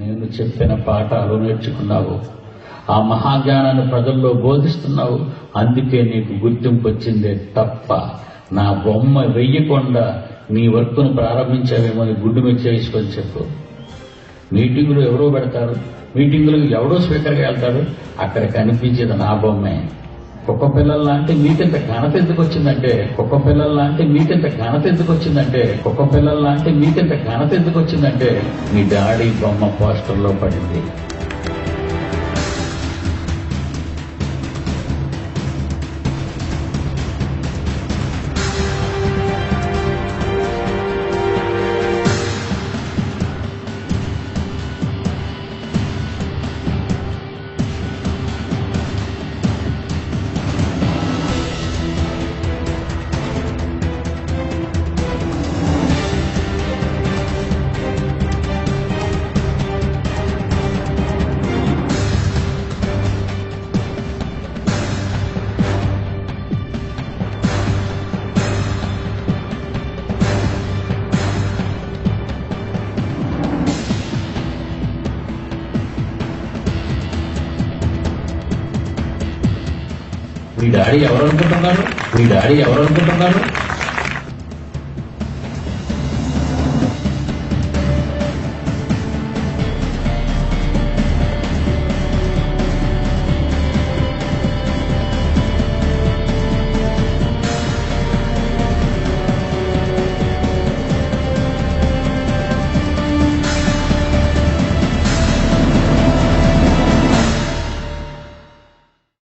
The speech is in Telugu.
నేను చెప్పిన పాఠాలు నేర్చుకున్నావు, ఆ మహాజ్ఞానాన్ని ప్రజల్లో బోధిస్తున్నావు. అందుకే నీకు గుర్తింపు వచ్చిందే తప్ప నా బొమ్మ వెయ్యకుండా నీ వర్క్ను ప్రారంభించావేమో అని గుడ్డు మీద చేసుకొని చెప్పు. మీటింగులు ఎవరో పెడతారు, మీటింగులకు ఎవడో స్పీకర్గా వెళ్తాడు, అక్కడ కనిపించేది నా బొమ్మే. కుక్క పిల్లల లాంటి మీకింత ఘనత ఎందుకు వచ్చిందంటే కుక్క పిల్లల లాంటి మీకింత ఘనత ఎందుకు వచ్చిందంటే కుక్క పిల్లల లాంటి మీకింత ఘనత ఎందుకు వచ్చిందంటే మీ డాడీ బొమ్మ పోస్టర్లో పడింది. మీ డాడీ ఎవరనుకుంటున్నారు?